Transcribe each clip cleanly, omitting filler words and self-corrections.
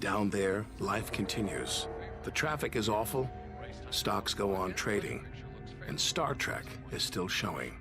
Down there, life continues. The traffic is awful, stocks go on trading, and Star Trek is still showing.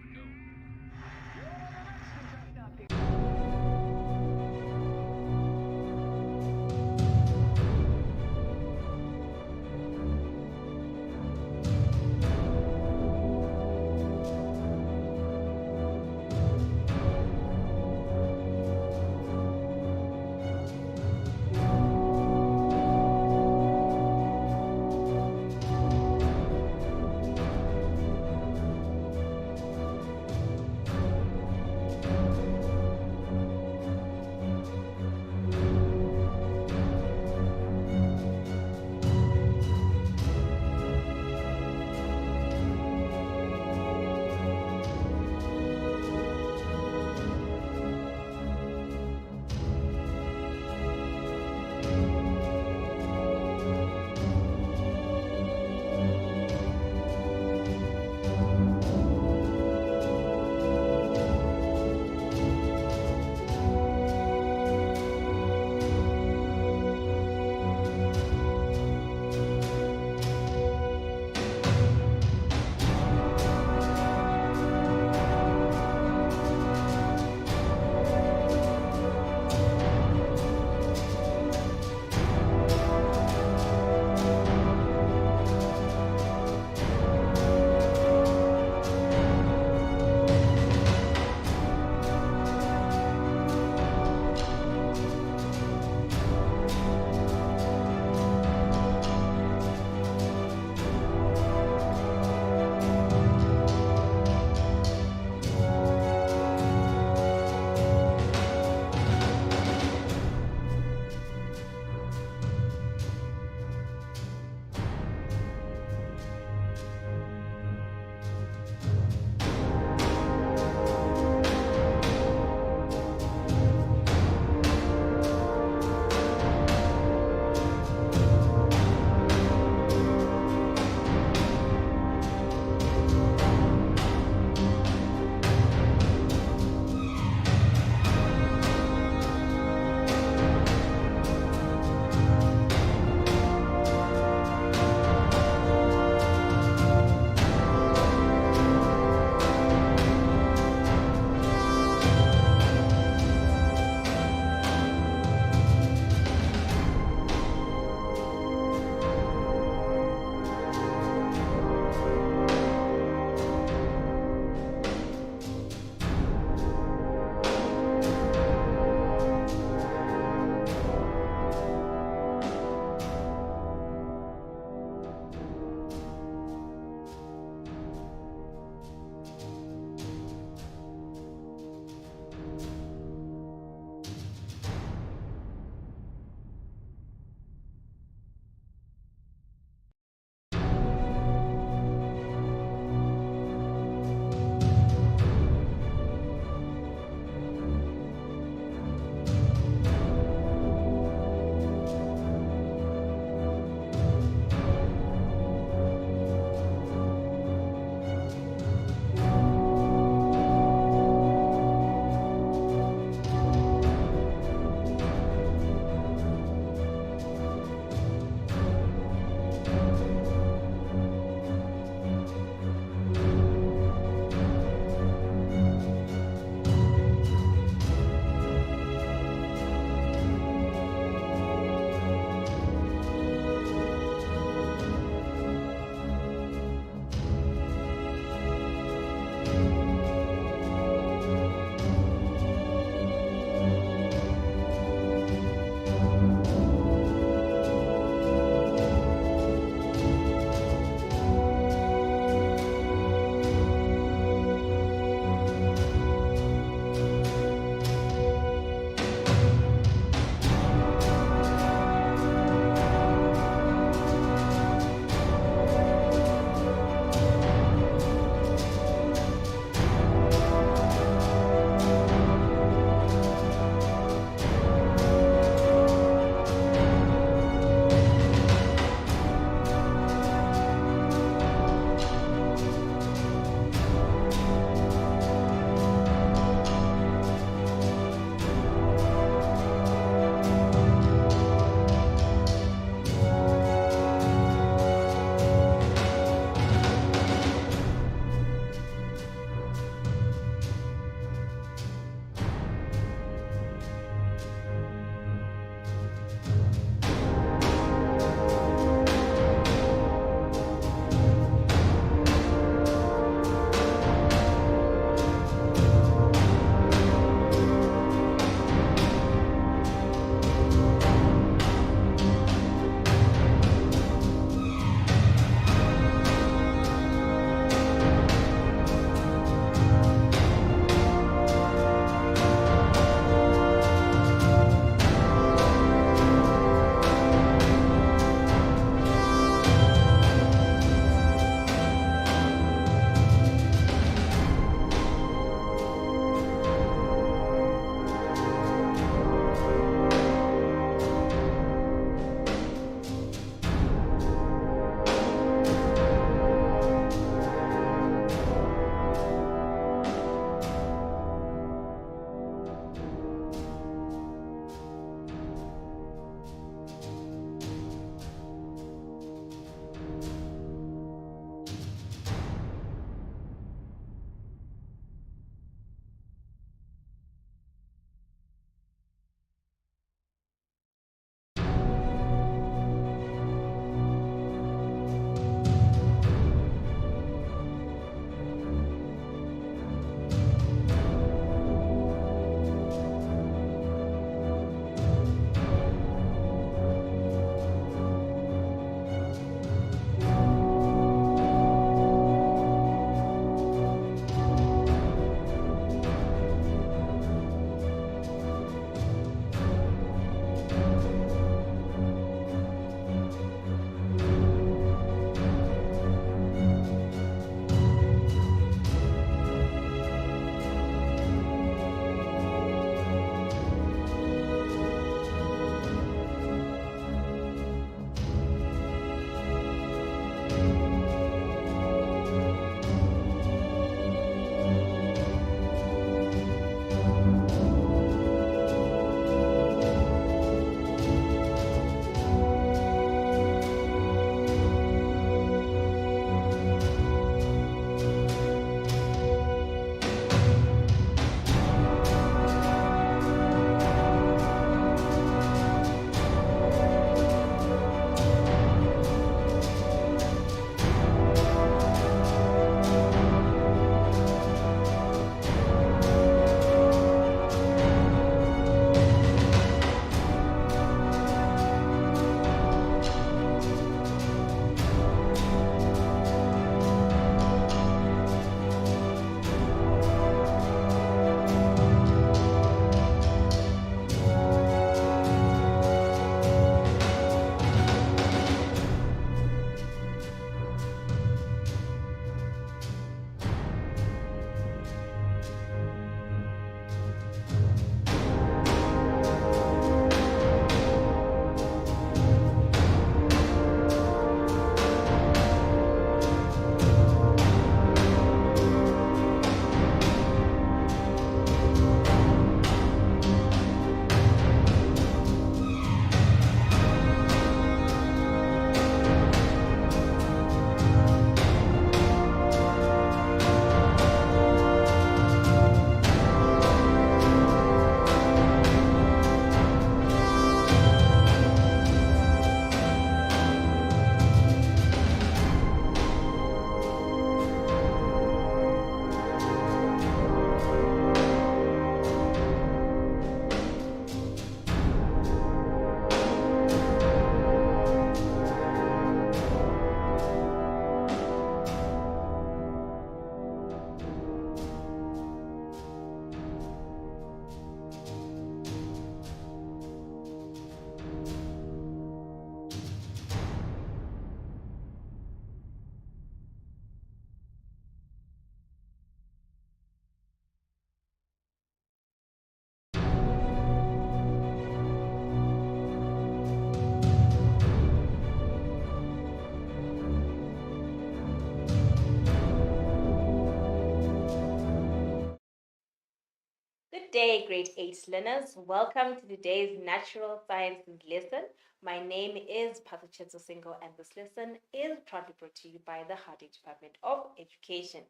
day, grade 8 learners. Welcome to today's natural sciences lesson. My name is Patochetso Singo, and this lesson is proudly brought to you by the Harding Department of Education.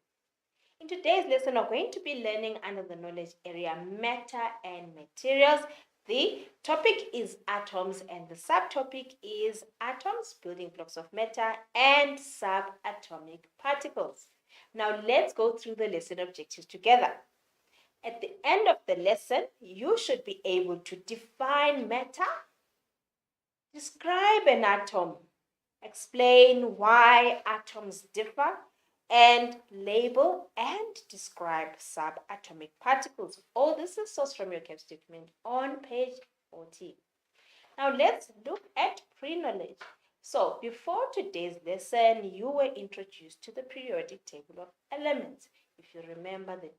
In today's lesson, we're going to be learning under the knowledge area matter and materials. The topic is atoms, and the subtopic is atoms, building blocks of matter, and subatomic particles. Now, let's go through the lesson objectives together. At the end of the lesson, you should be able to define matter, describe an atom, explain why atoms differ, and label and describe subatomic particles. All this is sourced from your CAPS document on page 40. Now let's look at pre-knowledge. So before today's lesson, you were introduced to the periodic table of elements. If you remember the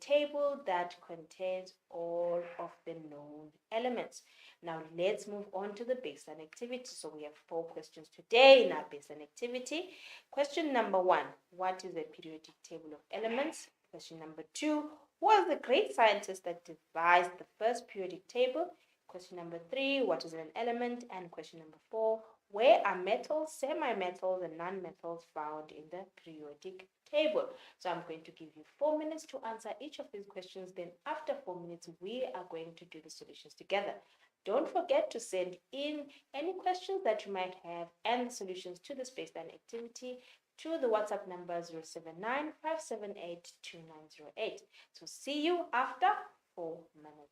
table that contains all of the known elements. Now let's move on to the baseline activity. So we have 4 questions today in our baseline activity. Question number 1, what is a periodic table of elements? Question number 2, who was the great scientist that devised the first periodic table? Question number 3, what is an element? And question number 4, where are metals, semi-metals, and non-metals found in the periodic table? So I'm going to give you 4 minutes to answer each of these questions. Then after 4 minutes, we are going to do the solutions together. Don't forget to send in any questions that you might have and the solutions to this baseline activity to the WhatsApp number 079 578 2908. So see you after 4 minutes.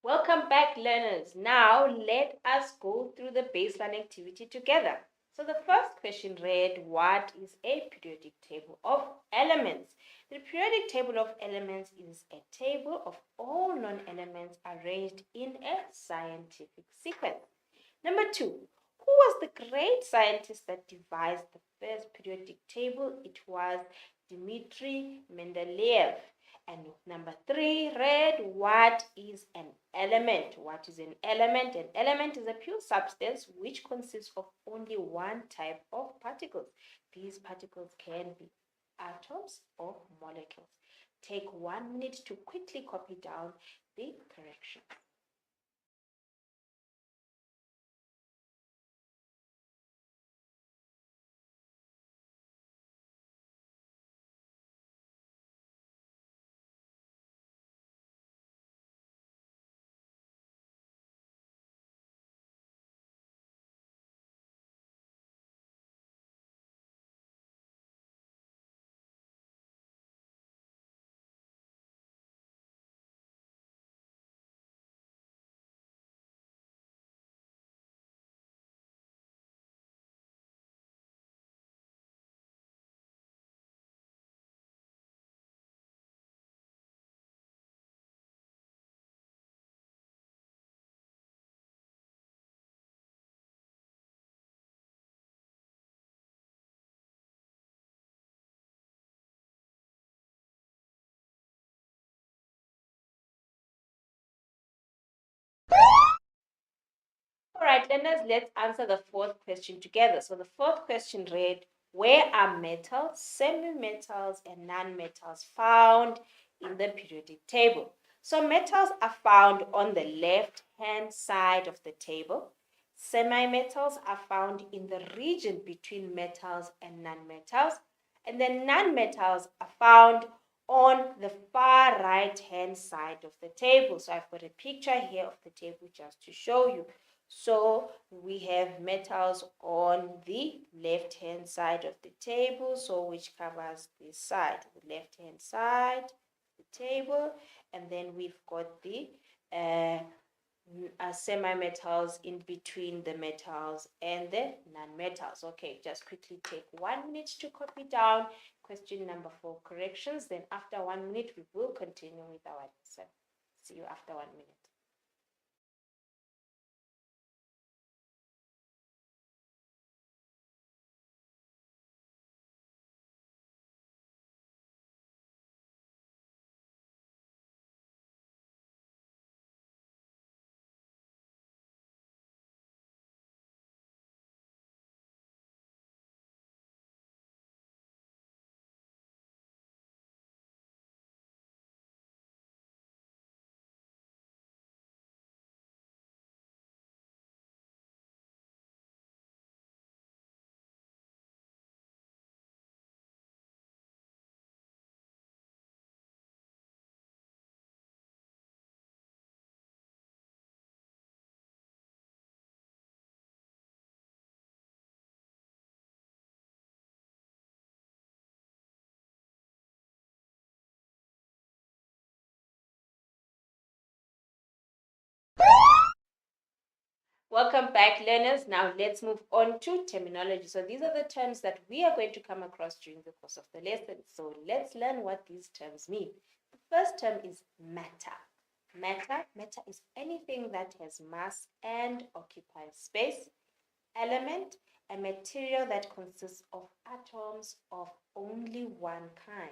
Welcome back, learners. Now let us go through the baseline activity together. So the first question read, what is a periodic table of elements? The periodic table of elements is a table of all known elements arranged in a scientific sequence. Number 2, who was the great scientist that devised the first periodic table? It was Dmitry Mendeleev. And number 3 read, what is an element? What is an element? An element is a pure substance which consists of only one type of particles. These particles can be atoms or molecules. Take 1 minute to quickly copy down the correction. All right, learners, let's answer the fourth question together. So the fourth question read, where are metals, semi-metals, and non-metals found in the periodic table? So metals are found on the left-hand side of the table. Semi-metals are found in the region between metals and non-metals. And then non-metals are found on the far right-hand side of the table. So I've got a picture here of the table just to show you. So we have metals on the left hand side of the table, so which covers this side, the left hand side of the table, and then we've got the semi-metals in between the metals and the non-metals. Okay, just quickly take 1 minute to copy down question number 4 corrections. Then after 1 minute, we will continue with our lesson. See you after 1 minute. Welcome back, learners. Now let's move on to terminology. So these are the terms that we are going to come across during the course of the lesson. So let's learn what these terms mean. The first term is matter. Matter is anything that has mass and occupies space. Element, a material that consists of atoms of only one kind.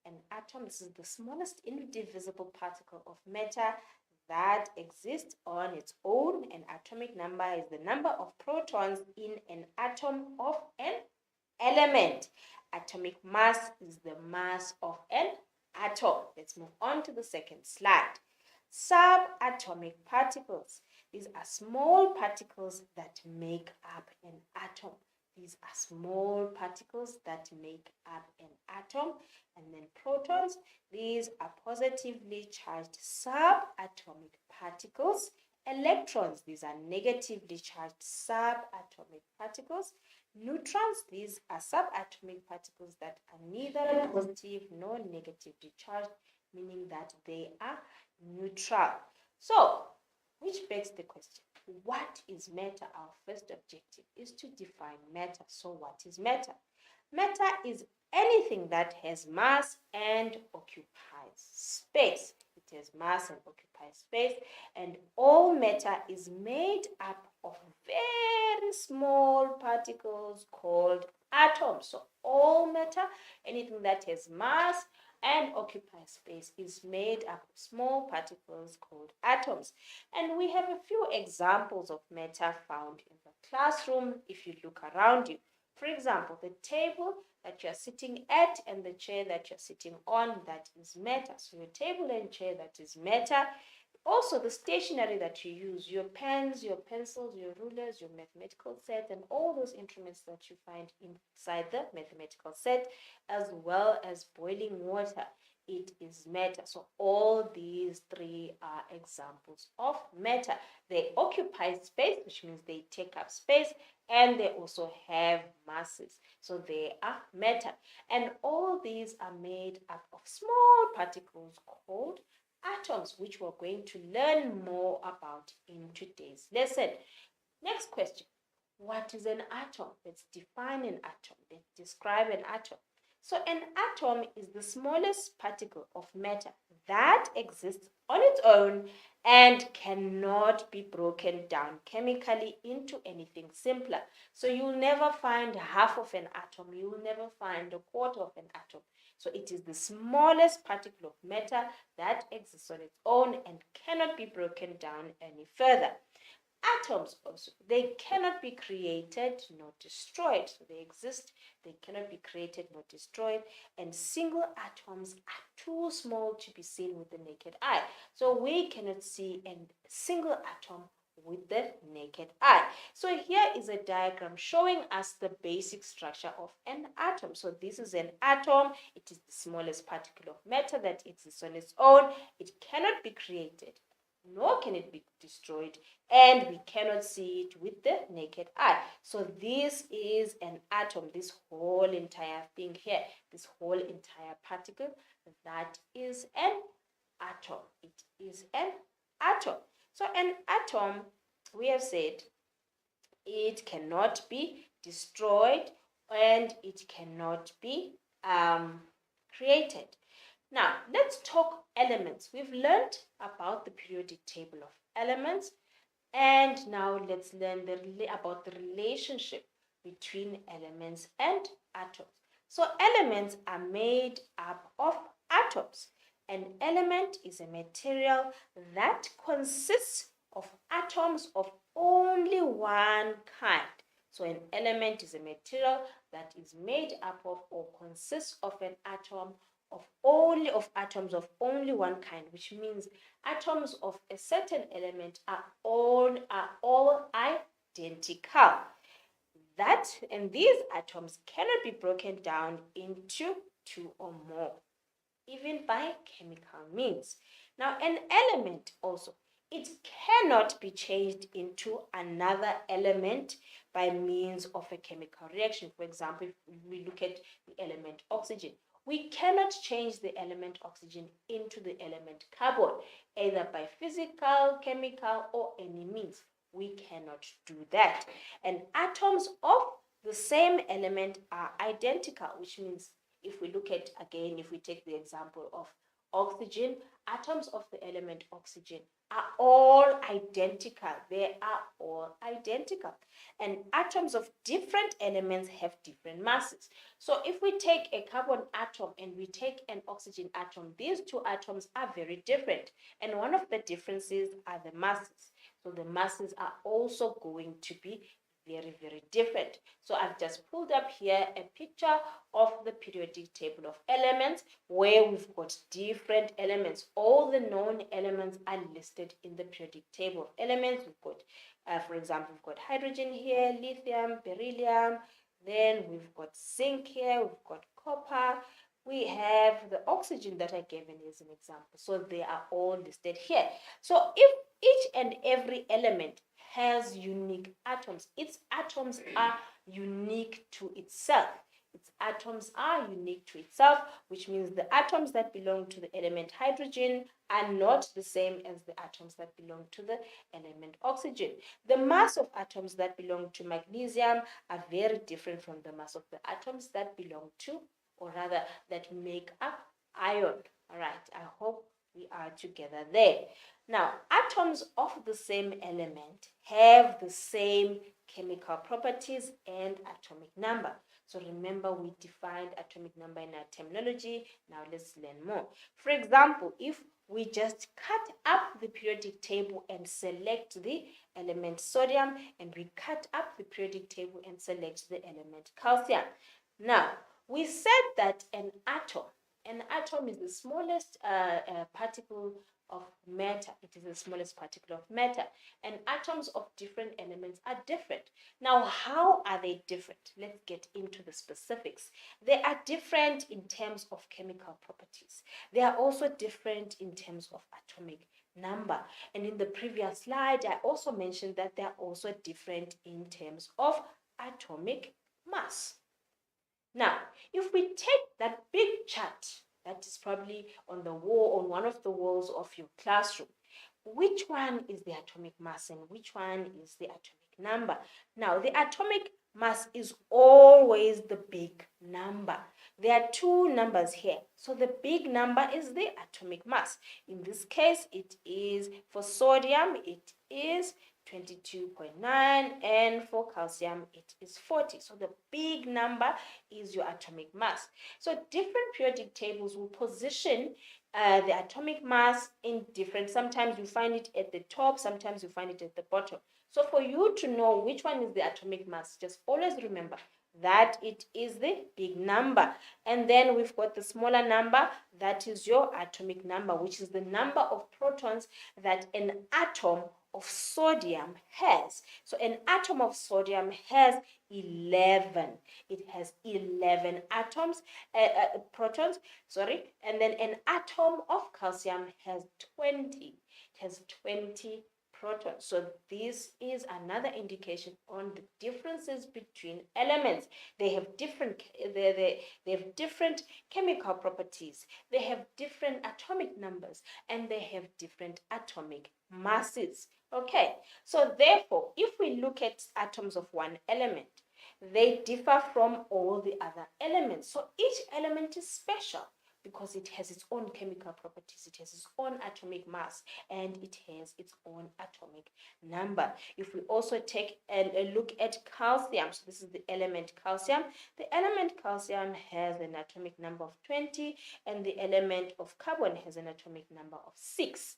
An atom, this is the smallest indivisible particle of matter that exists on its own. An atomic number is the number of protons in an atom of an element. Atomic mass is the mass of an atom. Let's move on to the second slide. Subatomic particles. These are small particles that make up an atom. These are small particles that make up an atom. And then protons, these are positively charged subatomic particles. Electrons, these are negatively charged subatomic particles. Neutrons, these are subatomic particles that are neither positive nor negatively charged, meaning that they are neutral. So, which begs the question, what is matter? Our first objective is to define matter. So, what is matter? Matter is anything that has mass and occupies space. It has mass and occupies space, and all matter is made up of very small particles called atoms. So, all matter, anything that has mass and occupies space, is made up of small particles called atoms. And we have a few examples of matter found in the classroom if you look around you. For example, the table that you're sitting at and the chair that you're sitting on, that is matter. So your table and chair, that is matter. Also, the stationery that you use, your pens, your pencils, your rulers, your mathematical set, and all those instruments that you find inside the mathematical set, as well as boiling water, it is matter. So all these three are examples of matter. They occupy space, which means they take up space, and they also have masses. So they are matter. And all these are made up of small particles called atoms, which we're going to learn more about in today's lesson. Next question. What is an atom? Let's define an atom. Let's describe an atom. So an atom is the smallest particle of matter that exists on its own and cannot be broken down chemically into anything simpler. So you'll never find half of an atom. You will never find a quarter of an atom. So it is the smallest particle of matter that exists on its own and cannot be broken down any further. Atoms also, they cannot be created nor destroyed. So they exist, they cannot be created nor destroyed, and single atoms are too small to be seen with the naked eye. So we cannot see a single atom with the naked eye. So here is a diagram showing us the basic structure of an atom. So this is an atom. It is the smallest particle of matter that exists on its own. It cannot be created, nor can it be destroyed, and we cannot see it with the naked eye. So this is an atom, this whole entire thing here, this whole entire particle, that is an atom. It is an atom. So an atom, we have said, it cannot be destroyed and it cannot be created. Now, let's talk elements. We've learned about the periodic table of elements, and now let's learn about the relationship between elements and atoms. So elements are made up of atoms. An element is a material that consists of atoms of only one kind. So an element is a material that is made up of or consists of an atom of atoms of only one kind, which means atoms of a certain element are all identical. And these atoms cannot be broken down into two or more, even by chemical means. Now, an element also, it cannot be changed into another element by means of a chemical reaction. For example, if we look at the element oxygen, we cannot change the element oxygen into the element carbon, either by physical, chemical, or any means. We cannot do that. And atoms of the same element are identical, which means if we look at, again, if we take the example of oxygen, atoms of the element oxygen are all identical. They are all identical. And atoms of different elements have different masses. So if we take a carbon atom and we take an oxygen atom, these two atoms are very different. And one of the differences are the masses. So the masses are also going to be very, very different. So I've just pulled up here a picture of the periodic table of elements where we've got different elements. All the known elements are listed in the periodic table of elements. We've got, for example, we've got hydrogen here, lithium, beryllium, then we've got zinc here, we've got copper, we have the oxygen that I gave as an example. So they are all listed here. So if each and every element has unique atoms, its atoms are unique to itself. its atoms are unique to itself, which means the atoms that belong to the element hydrogen are not the same as the atoms that belong to the element oxygen. The mass of atoms that belong to magnesium are very different from the mass of the atoms that belong to, or rather that make up iron. All right, I hope we are together there. Now, atoms of the same element have the same chemical properties and atomic number. So remember, we defined atomic number in our terminology. Now let's learn more. For example, if we just cut up the periodic table and select the element sodium, and we cut up the periodic table and select the element calcium. Now, we said that an atom is the smallest particle of matter. It is the smallest particle of matter, and atoms of different elements are different. Now, how are they different? Let's get into the specifics. They are different in terms of chemical properties. They are also different in terms of atomic number. And in the previous slide, I also mentioned that they are also different in terms of atomic mass. Now, if we take that big chart that is probably on the wall, on one of the walls of your classroom, which one is the atomic mass and which one is the atomic number? Now, the atomic mass is always the big number. There are two numbers here. So the big number is the atomic mass. In this case, it is for sodium, it is 22.9, and for calcium it is 40. So the big number is your atomic mass. So different periodic tables will position the atomic mass in different, sometimes you find it at the top, sometimes you find it at the bottom. So for you to know which one is the atomic mass, just always remember that it is the big number. And then we've got the smaller number, that is your atomic number, which is the number of protons that an atom of sodium has. So an atom of sodium has 11. It has 11 protons, and then an atom of calcium has 20. It has 20 protons. So this is another indication on the differences between elements. They have different chemical properties. They have different atomic numbers, and they have different atomic masses. Okay, so therefore, if we look at atoms of one element, they differ from all the other elements. So each element is special because it has its own chemical properties, it has its own atomic mass, and it has its own atomic number. If we also take a look at calcium, so this is the element calcium. The element calcium has an atomic number of 20, and the element of carbon has an atomic number of 6.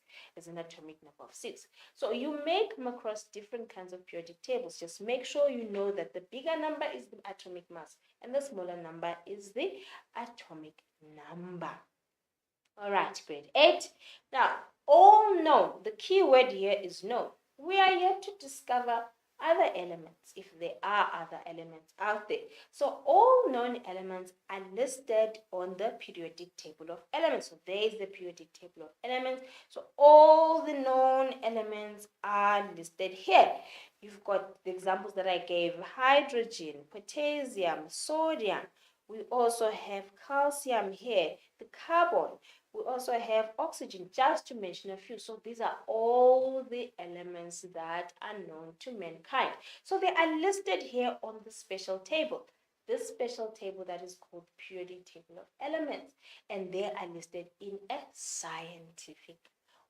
So you may come across different kinds of periodic tables. Just make sure you know that the bigger number is the atomic mass, and the smaller number is the atomic number. All right, grade 8. Now, all known. The key word here is known. We are yet to discover other elements, if there are other elements out there. So all known elements are listed on the periodic table of elements. So there is the periodic table of elements. So all the known elements are listed here. You've got the examples that I gave: hydrogen, potassium, sodium. We also have calcium here, the carbon. We also have oxygen, just to mention a few. So these are all the elements that are known to mankind. So they are listed here on the special table. This special table that is called periodic table of elements. And they are listed in a scientific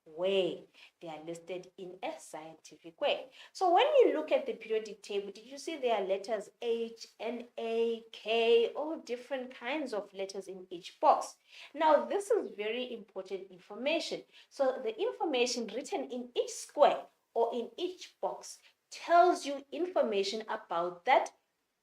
way. They are listed in a scientific way. So when you look at the periodic table, did you see there are letters H, N, A, K, all different kinds of letters in each box? Now this is very important information. So the information written in each square or in each box tells you information about that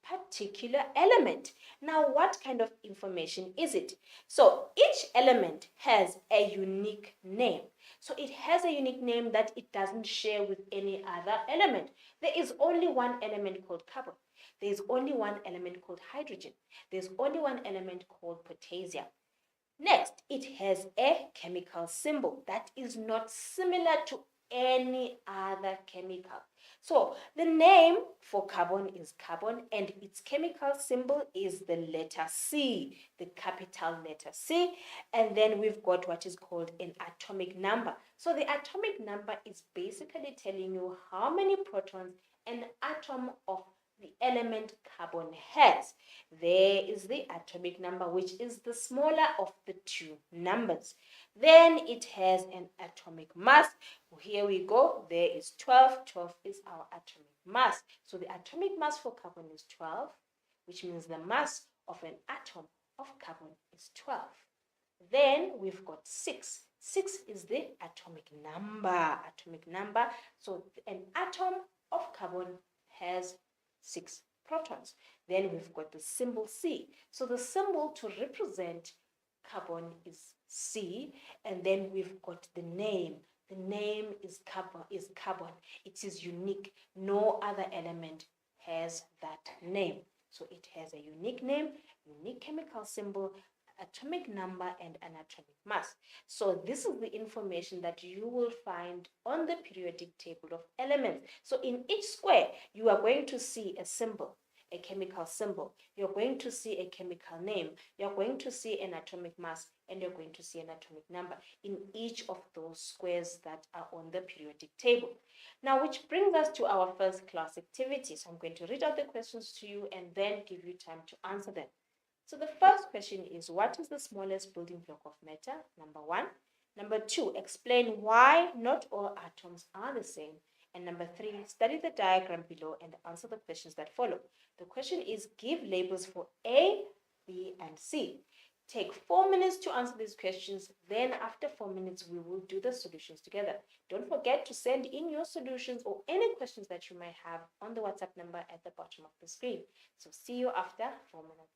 particular element. Now, what kind of information is it? So each element has a unique name. So it has a unique name that it doesn't share with any other element. There is only one element called carbon. There is only one element called hydrogen. There's only one element called potassium. Next, it has a chemical symbol that is not similar to any other chemical. So the name for carbon is carbon, and its chemical symbol is the letter C, the capital letter C. And then we've got what is called an atomic number. So the atomic number is basically telling you how many protons an atom of the element carbon has. There is the atomic number, which is the smaller of the two numbers. Then it has an atomic mass. Here we go. There is 12. 12 is our atomic mass. So the atomic mass for carbon is 12, which means the mass of an atom of carbon is 12. Then we've got 6. 6 is the atomic number. Atomic number. So an atom of carbon has 6 protons. Then we've got the symbol C. So the symbol to represent carbon is C, and then we've got the name. The name is carbon. It is unique. No other element has that name. So it has a unique name, unique chemical symbol, atomic number, and an atomic mass. So this is the information that you will find on the periodic table of elements. So in each square, you are going to see a symbol, a chemical symbol. You're going to see a chemical name. You're going to see an atomic mass, and you're going to see an atomic number in each of those squares that are on the periodic table. Now, which brings us to our first class activity. So I'm going to read out the questions to you and then give you time to answer them. So the first question is, what is the smallest building block of matter? Number 1. Number 2, explain why not all atoms are the same. And number 3, study the diagram below and answer the questions that follow. The question is, give labels for A, B, and C. Take 4 minutes to answer these questions. Then after 4 minutes, we will do the solutions together. Don't forget to send in your solutions or any questions that you might have on the WhatsApp number at the bottom of the screen. So see you after 4 minutes.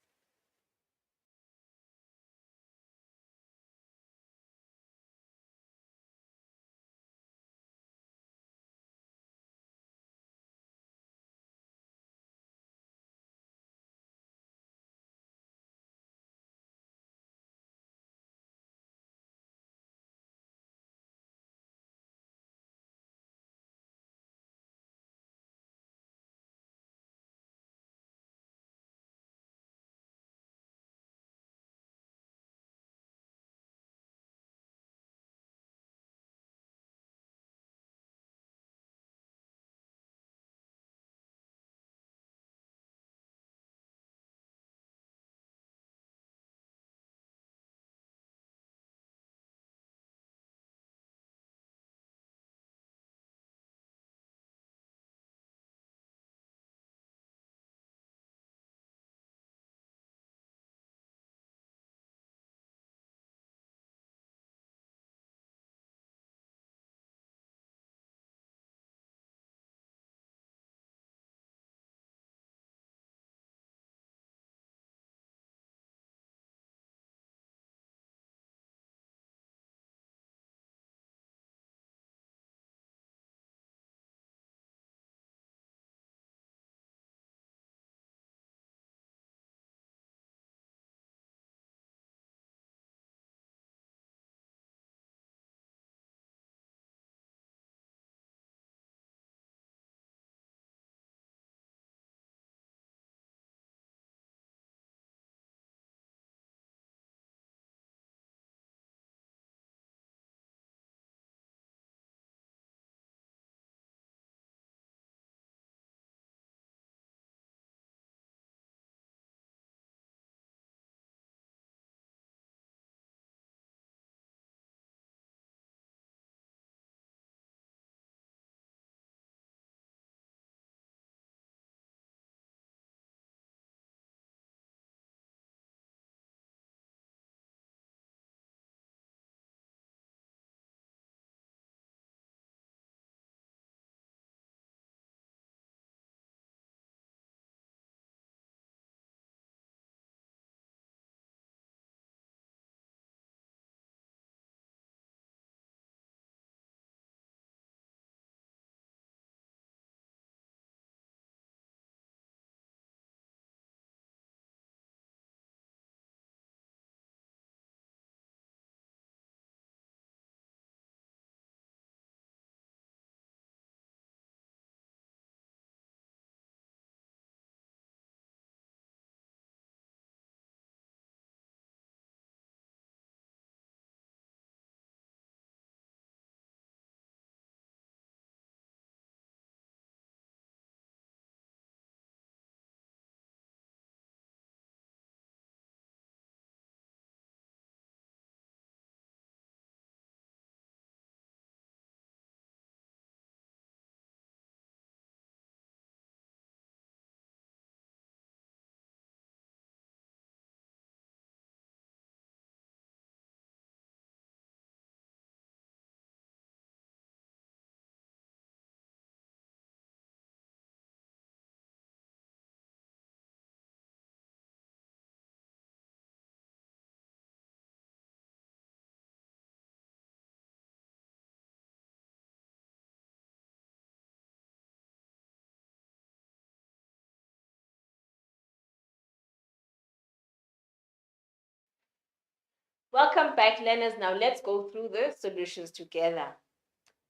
Welcome back, learners. Now let's go through the solutions together.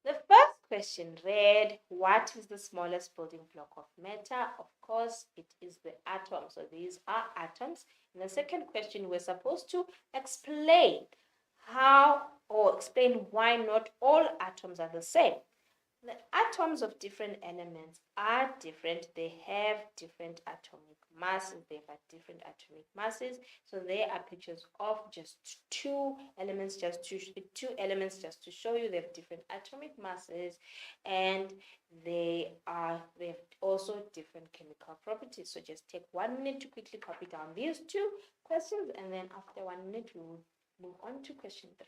The first question read, what is the smallest building block of matter? Of course, it is the atom. So these are atoms. In the second question, we're supposed to explain how or explain why not all atoms are the same. The atoms of different elements are different. They have different atomic masses. They have different atomic masses. So there are pictures of just two elements, just to show you they have different atomic masses, and they have also different chemical properties. So just take 1 minute to quickly copy down these two questions, and then after 1 minute we will move on to question 3.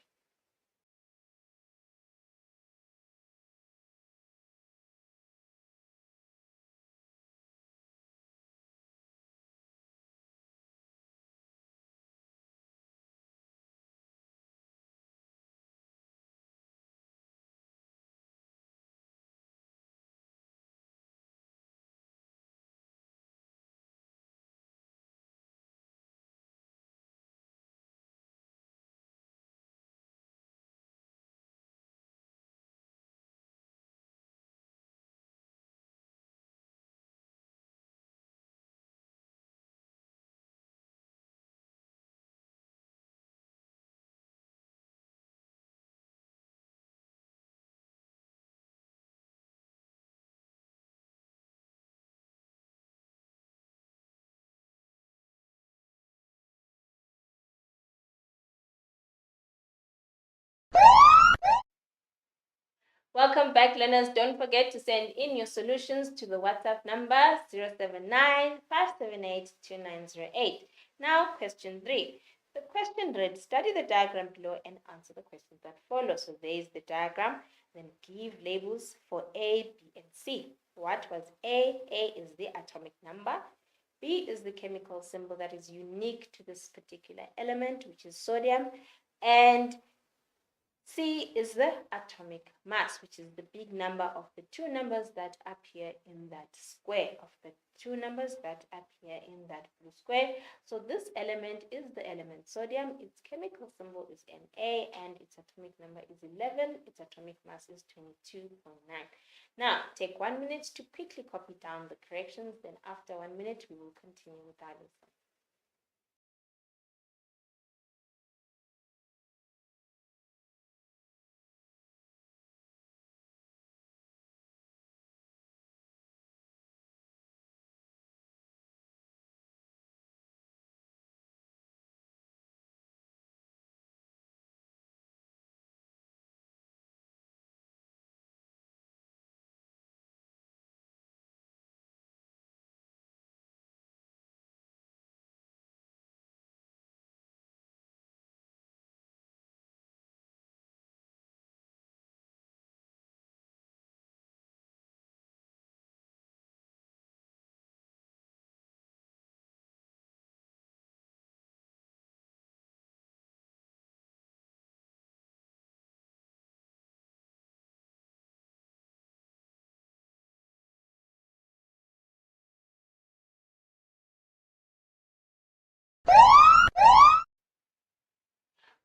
Welcome back, learners. Don't forget to send in your solutions to the WhatsApp number 079 578 2908. Now, question 3. The question read, study the diagram below and answer the questions that follow. So there is the diagram. Then give labels for A, B, and C. What was A? A is the atomic number. B is the chemical symbol that is unique to this particular element, which is sodium. And C is the atomic mass, which is the big number of the two numbers that appear in that square, of the two numbers that appear in that blue square. So this element is the element sodium. Its chemical symbol is Na, and its atomic number is 11. Its atomic mass is 22.9. Now, take 1 minute to quickly copy down the corrections. Then after 1 minute, we will continue with our lesson.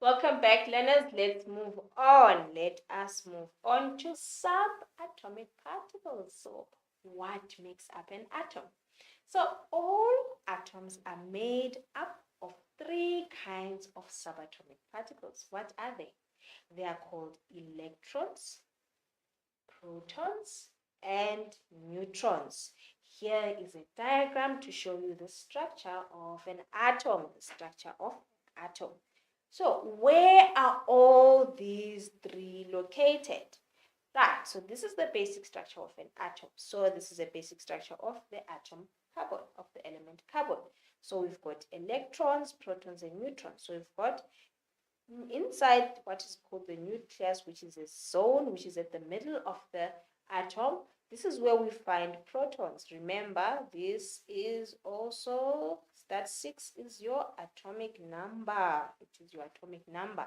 Welcome back, learners. Let's move on. Let us move on to subatomic particles. So, what makes up an atom? So, all atoms are made up of three kinds of subatomic particles. What are they? They are called electrons, protons, and neutrons. Here is a diagram to show you the structure of an atom, the structure of an atom. So where are all these three located? Right, so this is the basic structure of an atom. So this is a basic structure of the atom carbon, of the element carbon. So we've got electrons, protons, and neutrons. So we've got inside what is called the nucleus, which is a zone which is at the middle of the atom. This is where we find protons. Remember, this is also, that 6 is your atomic number. It is your atomic number.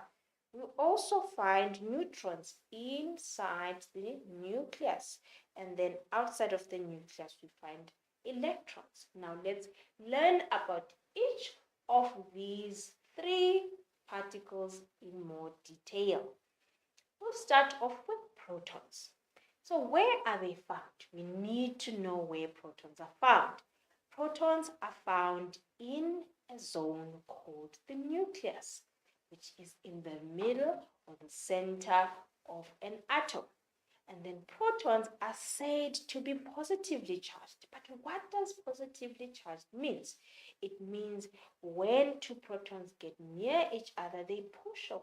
We also find neutrons inside the nucleus, and then outside of the nucleus we find electrons. Now let's learn about each of these three particles in more detail. We'll start off with protons. So where are they found? We need to know where protons are found. Protons are found in a zone called the nucleus, which is in the middle or the center of an atom. And then protons are said to be positively charged. But what does positively charged means? It means when two protons get near each other, they push away.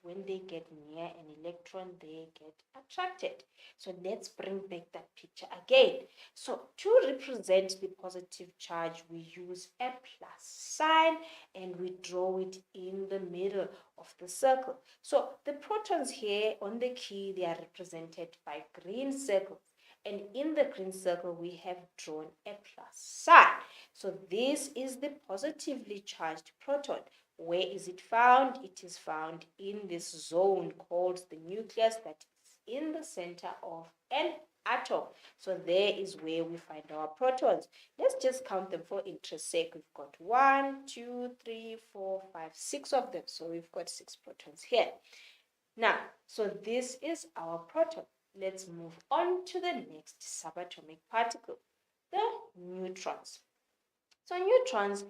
When they get near an electron, they get attracted. So let's bring back that picture again. So to represent the positive charge, we use a plus sign and we draw it in the middle of the circle. So the protons here on the key, they are represented by green circles. And in the green circle, we have drawn a plus sign. So this is the positively charged proton. Where is it found? It is found in this zone called the nucleus that is in the center of an atom. So there is where we find our protons. Let's just count them for interest's sake. We've got 1, 2, 3, 4, 5, 6 of them. So we've got 6 protons here. Now, so this is our proton. Let's move on to the next subatomic particle, the neutrons. So neutrons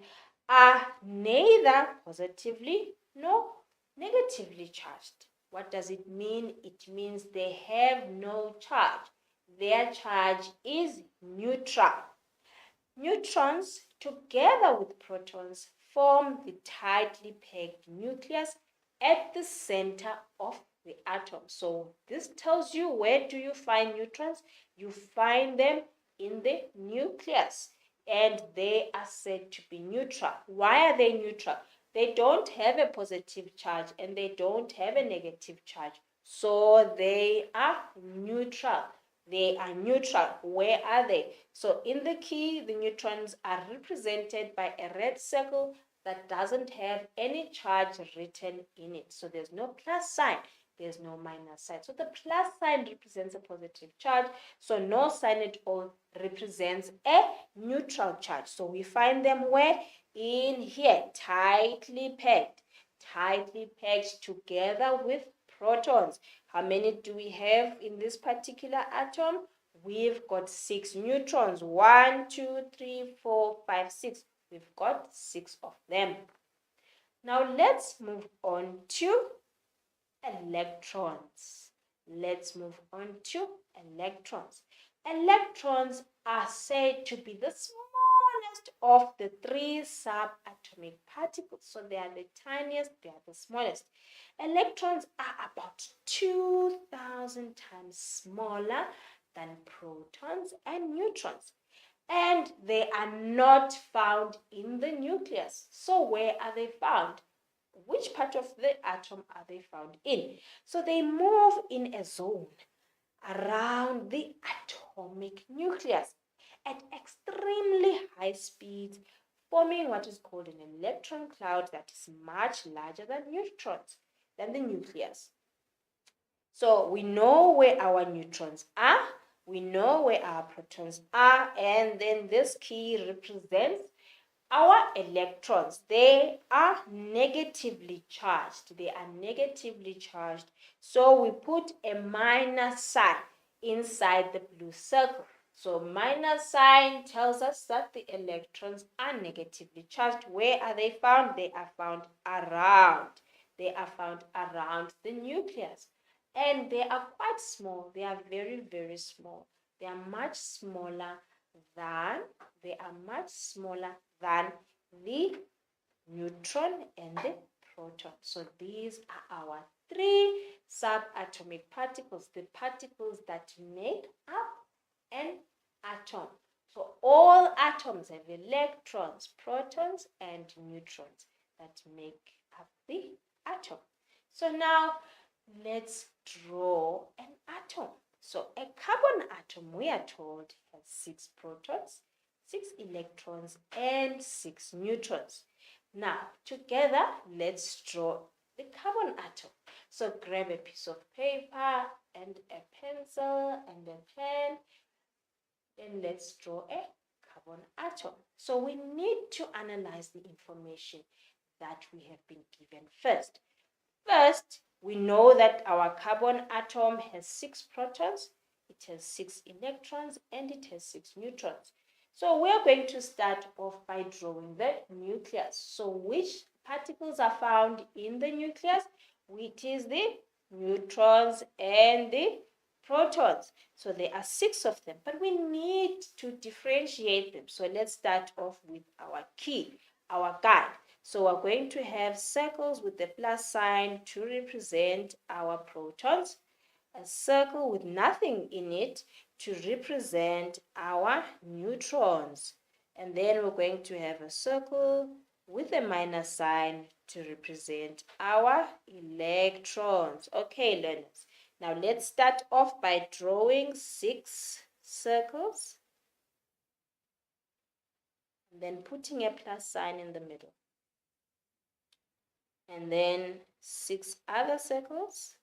are neither positively nor negatively charged. What does it mean? It means they have no charge. Their charge is neutral. Neutrons, together with protons, form the tightly packed nucleus at the center of the atom. So this tells you, where do you find neutrons? You find them in the nucleus. And they are said to be neutral. Why are they neutral? They don't have a positive charge and they don't have a negative charge. So they are neutral. They are neutral. Where are they? So in the key, the neutrons are represented by a red circle that doesn't have any charge written in it. So there's no plus sign. There's no minus sign. So the plus sign represents a positive charge. So no sign at all represents a neutral charge. So we find them where? In here, tightly packed together with protons. How many do we have in this particular atom? We've got 6 neutrons. 1, 2, 3, 4, 5, 6. We've got 6 of them. Now let's move on to electrons. Let's move on to electrons. Electrons are said to be the smallest of the 3 subatomic particles. So they are the tiniest, they are the smallest. Electrons are about 2,000 times smaller than protons and neutrons. And they are not found in the nucleus. So where are they found? Which part of the atom are they found in? So they move in a zone around the atomic nucleus at extremely high speeds, forming what is called an electron cloud that is much larger than neutrons, than the nucleus. So we know where our neutrons are, we know where our protons are, and then this key represents our electrons. They are negatively charged. They are negatively charged. So we put a minus sign inside the blue circle. So minus sign tells us that the electrons are negatively charged. Where are they found? They are found around. They are found around the nucleus. And they are quite small. They are very, very small. They are much smaller than the neutron and the proton. So these are our 3 subatomic particles, the particles that make up an atom. So all atoms have electrons, protons, and neutrons that make up the atom. So now let's draw an atom. So a carbon atom, we are told, has 6 protons, 6 electrons, and 6 neutrons. Now, together, let's draw the carbon atom. So grab a piece of paper and a pencil and a pen, and let's draw a carbon atom. So we need to analyze the information. that we have been given first. First, we know that our carbon atom has 6 protons, it has 6 electrons, and it has 6 neutrons. So we are going to start off by drawing the nucleus. So which particles are found in the nucleus? Which is the neutrons and the protons. So there are 6 of them, but we need to differentiate them. So let's start off with our key, our guide. So we're going to have circles with the plus sign to represent our protons, a circle with nothing in it to represent our neutrons. And then we're going to have a circle with a minus sign to represent our electrons. Okay, learners. Now let's start off by drawing 6 circles and then putting a plus sign in the middle. And then 6 other circles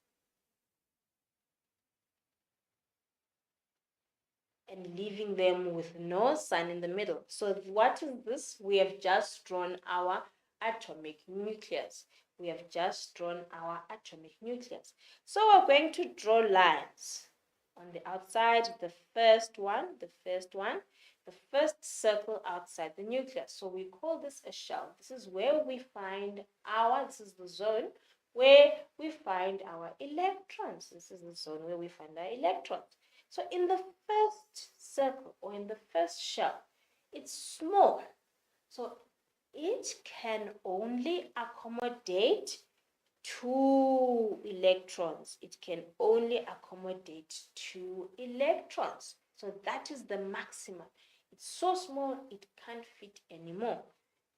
and leaving them with no sign in the middle. So what is this? We have just drawn our atomic nucleus. We have just drawn our atomic nucleus. So we're going to draw lines on the outside, the first circle outside the nucleus. So we call this a shell. This is where we find this is the zone where we find our electrons. This is the zone where we find our electrons. So in the first circle or in the first shell, it's small. So it can only accommodate 2 electrons. It can only accommodate 2 electrons. So that is the maximum. It's so small, it can't fit anymore.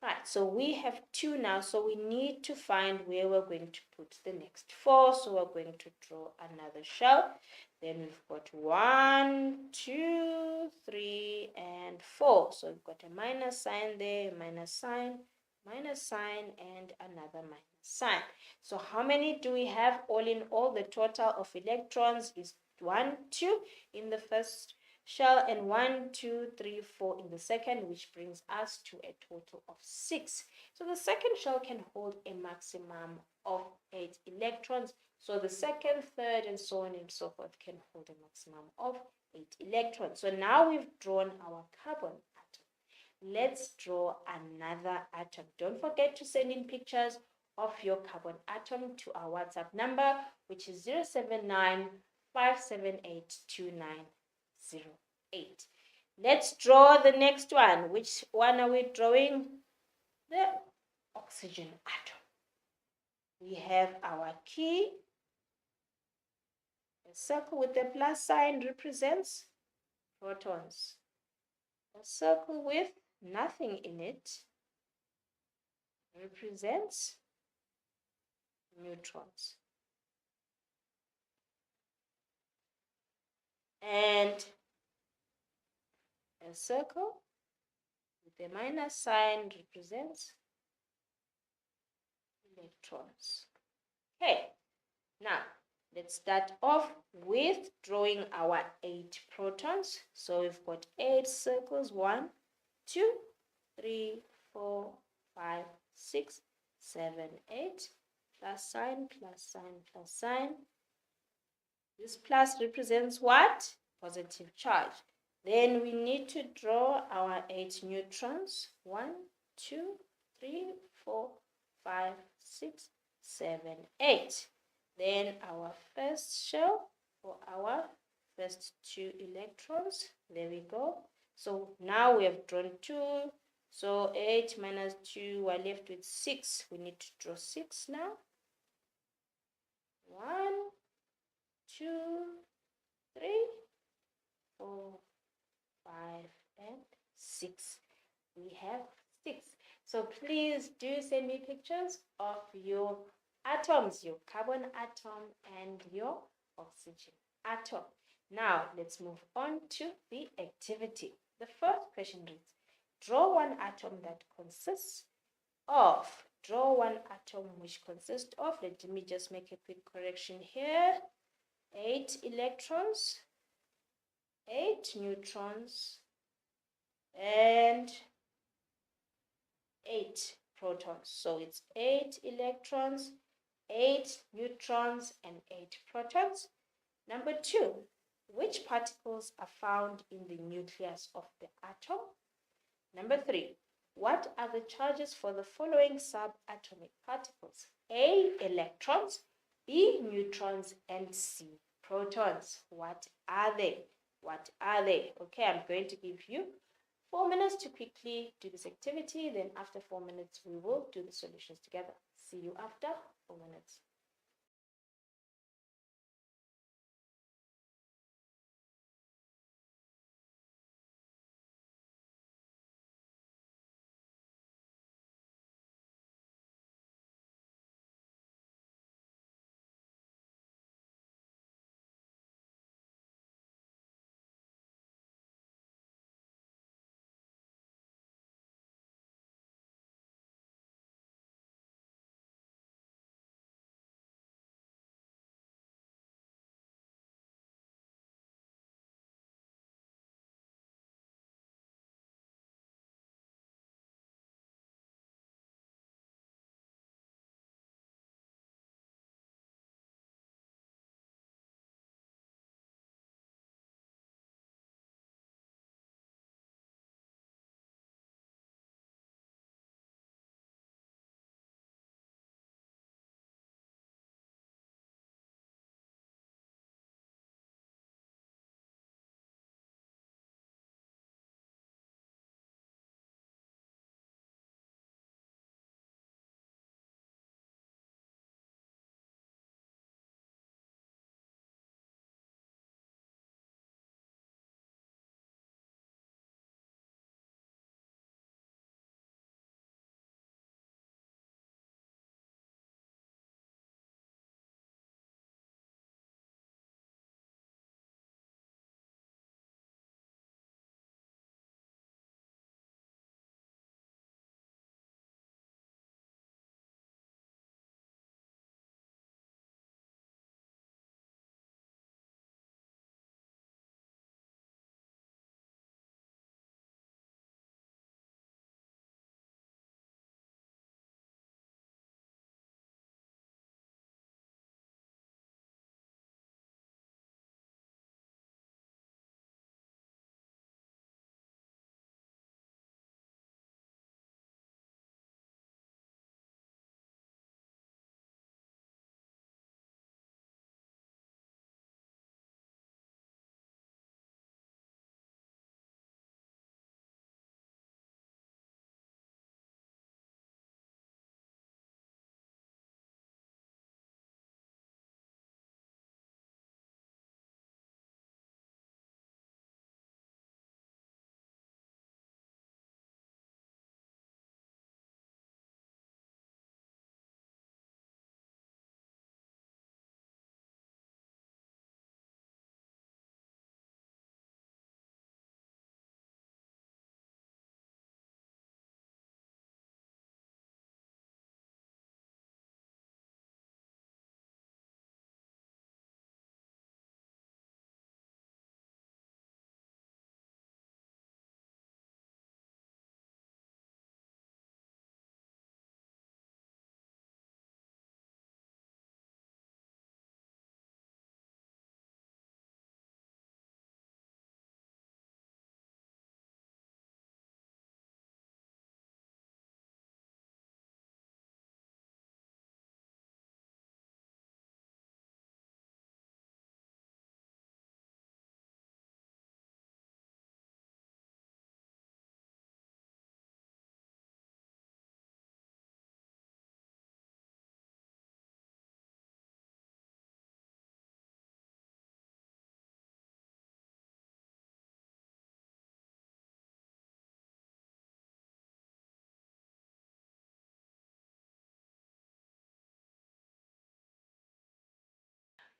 Right, so we have 2 now, so we need to find where we're going to put the next 4. So we're going to draw another shell. Then we've got 1, 2, 3, and 4. So we've got a minus sign there, minus sign, and another minus sign. So how many do we have all in all? The total of electrons is 1, 2 in the first shell and 1, 2, 3, 4 in the second, which brings us to a total of 6. So the second shell can hold a maximum of 8 electrons. So the second, third, and so on and so forth can hold a maximum of 8 electrons. So now we've drawn our carbon atom. Let's draw another atom. Don't forget to send in pictures of your carbon atom to our WhatsApp number, which is 079 578 2908. Let's draw the next one. Which one are we drawing? The oxygen atom. We have our key. A circle with a plus sign represents protons. A circle with nothing in it represents neutrons. And a circle with a minus sign represents electrons. Okay, now let's start off with drawing our 8 protons. So we've got 8 circles, 1, 2, 3, 4, 5, 6, 7, 8. Plus sign, plus sign, plus sign. This plus represents what? Positive charge. Then we need to draw our 8 neutrons. 1, 2, 3, 4, 5, 6, 7, 8. Then our first shell for our first 2 electrons. There we go. So now we have drawn 2. So 8 minus 2, we're left with 6. We need to draw 6 now. 1, 2, 3, 4, 5, and 6. We have 6. So please do send me pictures of your atoms, your carbon atom and your oxygen atom. Now let's move on to the activity. The first question reads, draw one atom that consists of, let me just make a quick correction here, 8 electrons, 8 neutrons, and 8 protons. So it's 8 electrons, 8 neutrons, and 8 protons. Number 2, which particles are found in the nucleus of the atom? Number 3, what are the charges for the following subatomic particles? A, electrons, B, neutrons, and C, protons. What are they? What are they? Okay, I'm going to give you 4 minutes to quickly do this activity. Then after 4 minutes, we will do the solutions together. See you after 4 minutes.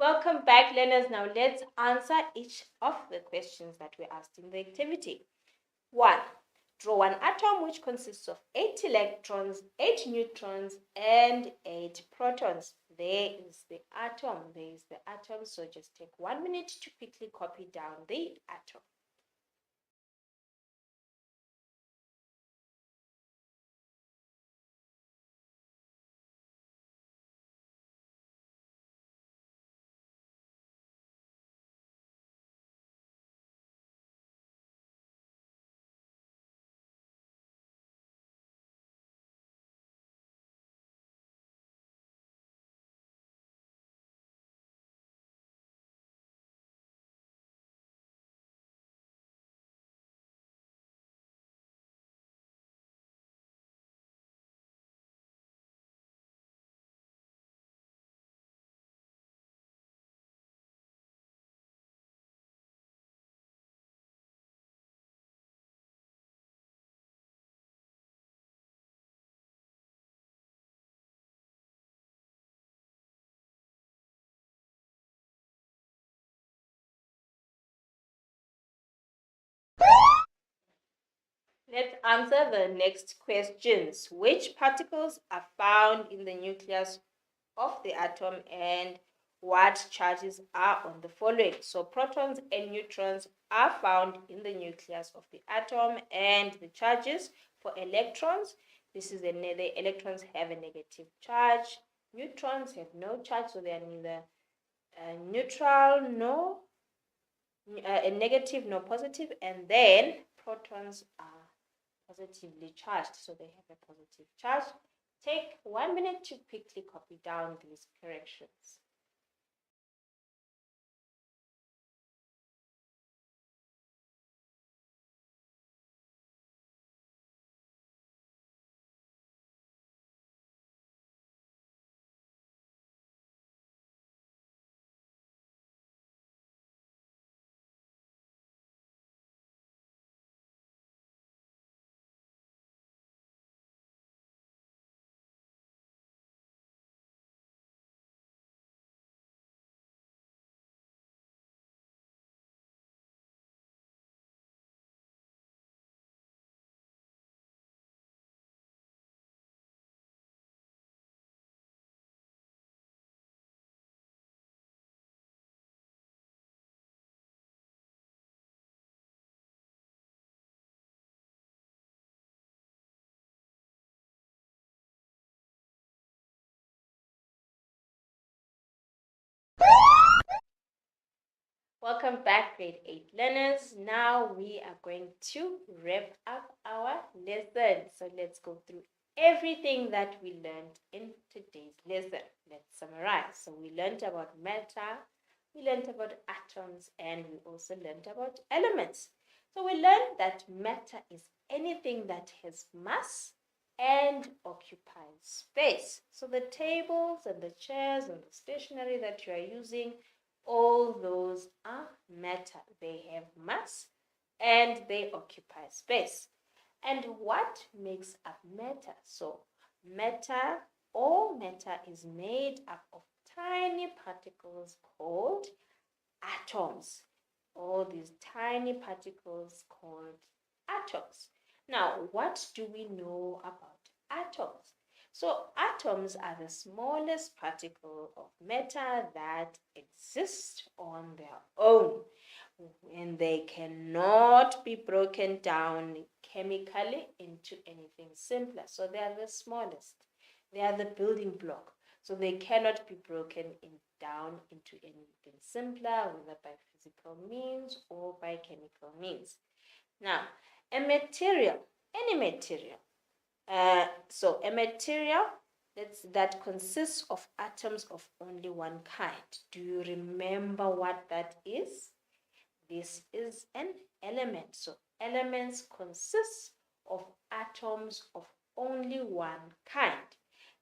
Welcome back, learners. Now let's answer each of the questions that we asked in the activity. 1. Draw one atom which consists of 8 electrons, 8 neutrons, and 8 protons. There is the atom. There is the atom. So just take 1 minute to quickly copy down the atom. Let's answer the next questions. Which particles are found in the nucleus of the atom and what charges are on the following? So protons and neutrons are found in the nucleus of the atom, and the charges for electrons, the electrons have a negative charge. Neutrons have no charge, so they are neither neutral nor a negative nor positive, and then protons are positively charged, so they have a positive charge. Take 1 minute to quickly copy down these corrections. Welcome back, grade 8 learners. Now we are going to wrap up our lesson. So let's go through everything that we learned in today's lesson. Let's summarize. So we learned about matter, we learned about atoms, and we also learned about elements. So we learned that matter is anything that has mass and occupies space. So the tables and the chairs and the stationery that you are using, all those are matter. They have mass and they occupy space. And what makes up matter? So all matter is made up of tiny particles called atoms. All these tiny particles called atoms. Now, what do we know about atoms? So atoms are the smallest particle of matter that exist on their own, and they cannot be broken down chemically into anything simpler. So they are the smallest. They are the building block. So they cannot be broken down into anything simpler, whether by physical means or by chemical means. Now, a material, any material, so a material that consists of atoms of only one kind. Do you remember what that is? This is an element. So elements consist of atoms of only one kind.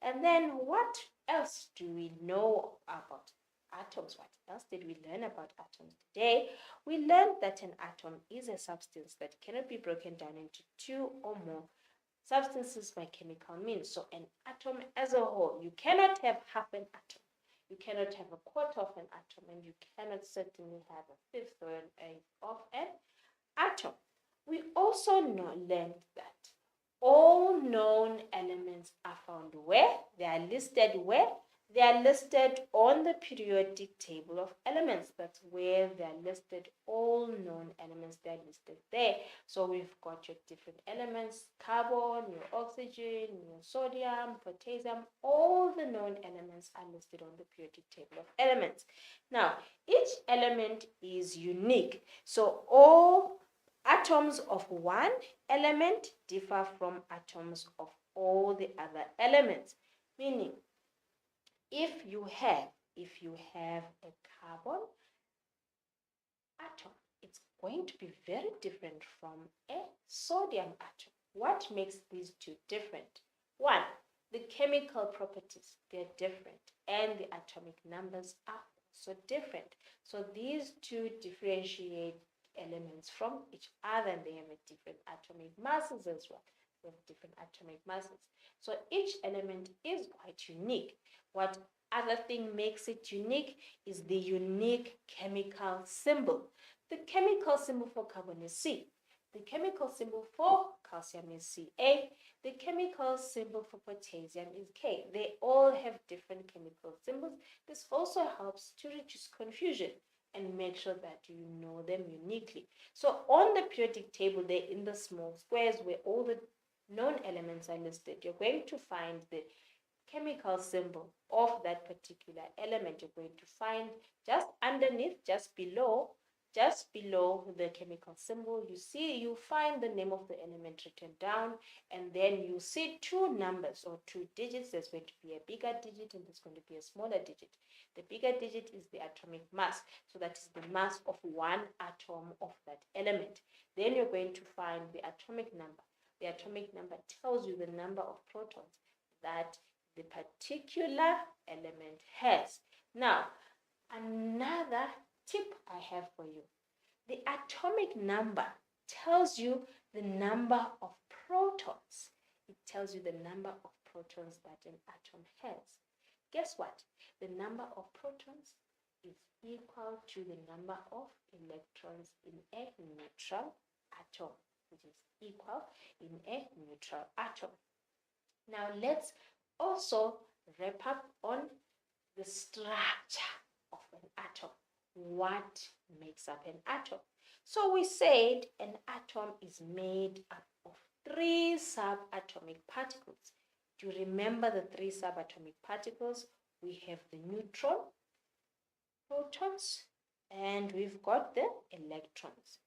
And then what else do we know about atoms? What else did we learn about atoms today? We learned that an atom is a substance that cannot be broken down into two or more substances by chemical means. So an atom as a whole, you cannot have half an atom. You cannot have a quarter of an atom, and you cannot certainly have a fifth or an eighth of an atom. We also learned that all known elements are found where? They are listed where? They are listed on the periodic table of elements. That's where they are listed. All known elements, they are listed there. So we've got your different elements, carbon, your oxygen, your sodium, potassium. All the known elements are listed on the periodic table of elements. Now, each element is unique. So all atoms of one element differ from atoms of all the other elements. Meaning, if you have a carbon atom, it's going to be very different from a sodium atom. What makes these two different? One, the chemical properties, they're different, and the atomic numbers are also different. So these two differentiate elements from each other, and they have a different atomic masses as well. They have different atomic masses. So each element is quite unique. What other thing makes it unique is the unique chemical symbol. The chemical symbol for carbon is C. The chemical symbol for calcium is Ca. The chemical symbol for potassium is K. They all have different chemical symbols. This also helps to reduce confusion and make sure that you know them uniquely. So on the periodic table there, in the small squares where all the known elements are listed, you're going to find the chemical symbol of that particular element. You're going to find just underneath, just below the chemical symbol, you find the name of the element written down, and then you see two numbers or two digits. There's going to be a bigger digit and there's going to be a smaller digit. The bigger digit is the atomic mass, so that is the mass of one atom of that element. Then you're going to find the atomic number. The atomic number tells you the number of protons that the particular element has. Now, another tip I have for you. The atomic number tells you the number of protons. It tells you the number of protons that an atom has. Guess what? The number of protons is equal to the number of electrons in a neutral atom, which is equal in a neutral atom. Now let's also wrap up on the structure of an atom. What makes up an atom? So we said an atom is made up of 3 subatomic particles. Do you remember the 3 subatomic particles? We have the neutron, protons, and we've got the electrons.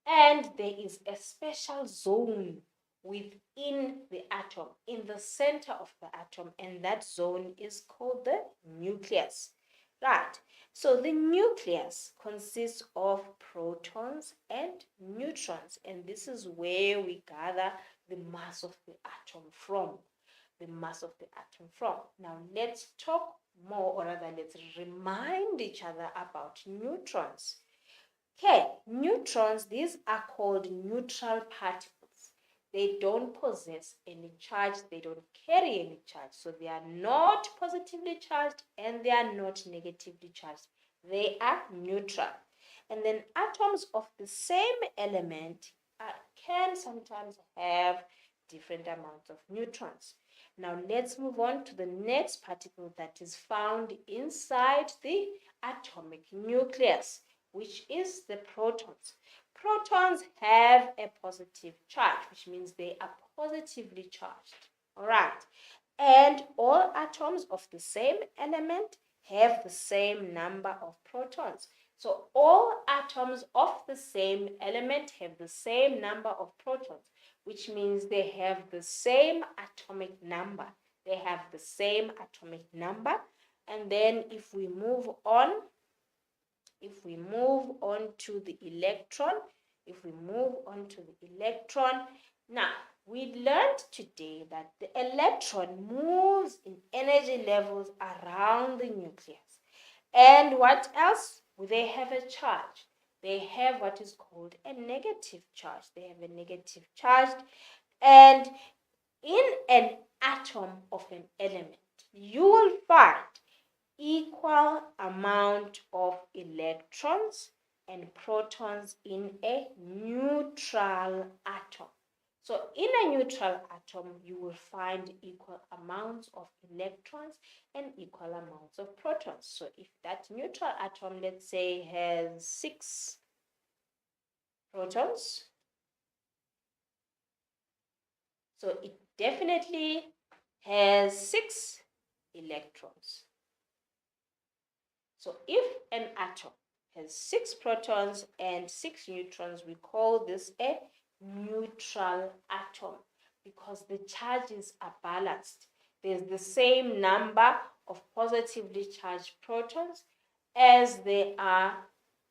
And there is a special zone within the atom, in the center of the atom, and that zone is called the nucleus. Right, so the nucleus consists of protons and neutrons, and this is where we gather the mass of the atom from. Now let's talk more, or rather let's remind each other about neutrons. Okay, neutrons, these are called neutral particles. They don't possess any charge, they don't carry any charge, so they are not positively charged and they are not negatively charged. They are neutral. And then atoms of the same element can sometimes have different amounts of neutrons. Now let's move on to the next particle that is found inside the atomic nucleus, which is the protons. Protons have a positive charge, which means they are positively charged. All right. And all atoms of the same element have the same number of protons. So all atoms of the same element have the same number of protons, which means they have the same atomic number. And then if we move on to the electron, now we learned today that the electron moves in energy levels around the nucleus. And what else? They have a charge. They have what is called a negative charge. And in an atom of an element, you will find equal amount of electrons and protons in a neutral atom. So in a neutral atom, you will find equal amounts of electrons and equal amounts of protons. So if that neutral atom, let's say, has 6 protons, so it definitely has 6 electrons. So if an atom has 6 protons and 6 neutrons, we call this a neutral atom because the charges are balanced. There's the same number of positively charged protons as there are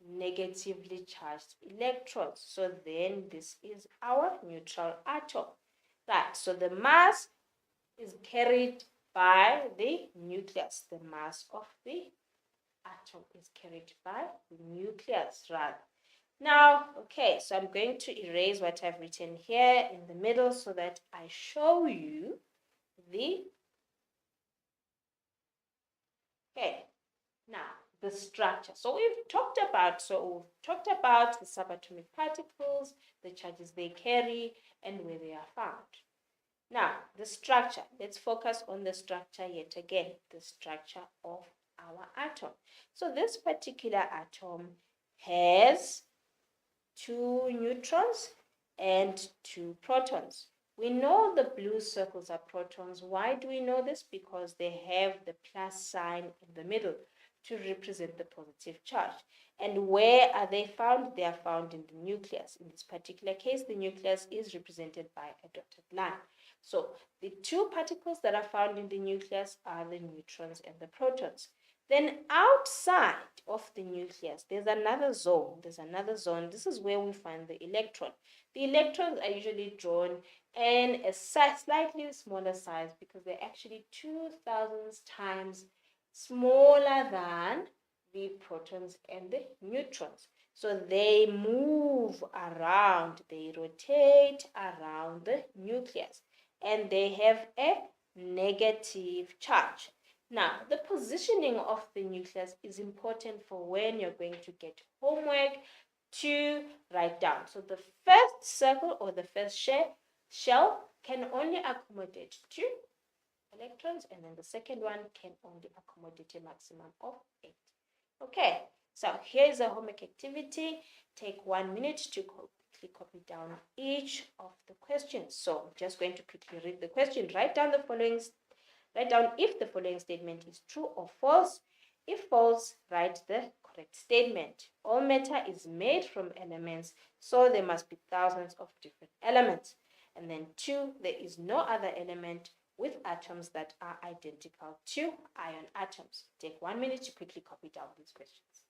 negatively charged electrons. So then this is our neutral atom. Right, so the mass is carried by the nucleus. The mass of the atom is carried by the nucleus, right? Now, okay, so I'm going to erase what I've written here in the middle so that I show you the, okay, now the structure. So we've talked about the subatomic particles, the charges they carry, and where they are found. Now, the structure. Let's focus on the structure yet again, the structure of our atom. So this particular atom has 2 neutrons and 2 protons. We know the blue circles are protons. Why do we know this? Because they have the plus sign in the middle to represent the positive charge. And where are they found? They are found in the nucleus. In this particular case, the nucleus is represented by a dotted line. So the 2 particles that are found in the nucleus are the neutrons and the protons. Then outside of the nucleus, there's another zone. This is where we find the electron. The electrons are usually drawn in a slightly smaller size because they're actually 2,000 times smaller than the protons and the neutrons. So they move around, they rotate around the nucleus, and they have a negative charge. Now, the positioning of the nucleus is important for when you're going to get homework to write down. So the first circle or the first shell can only accommodate 2 electrons, and then the second one can only accommodate a maximum of 8. Okay, so here's a homework activity. Take 1 minute to quickly copy down each of the questions. So I'm just going to quickly read the question. Write down if the following statement is true or false. If false, write the correct statement. All matter is made from elements, so there must be thousands of different elements. And then 2, there is no other element with atoms that are identical to ion atoms. Take 1 minute to quickly copy down these questions.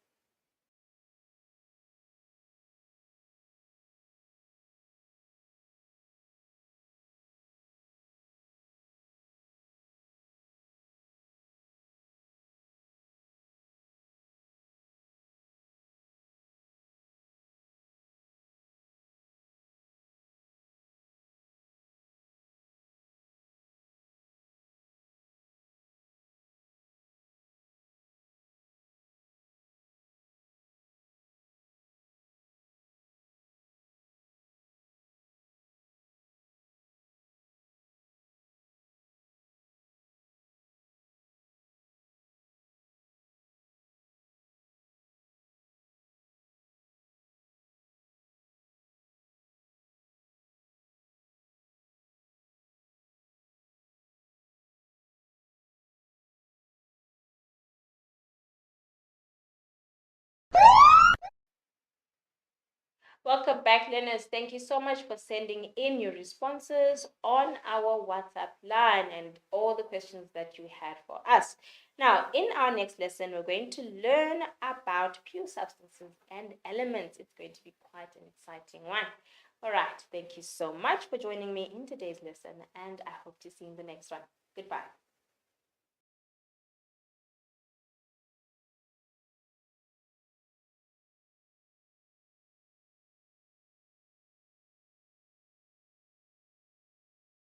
Welcome back, learners. Thank you so much for sending in your responses on our WhatsApp line and all the questions that you had for us. Now, in our next lesson, we're going to learn about pure substances and elements. It's going to be quite an exciting one. All right. Thank you so much for joining me in today's lesson, and I hope to see you in the next one. Goodbye.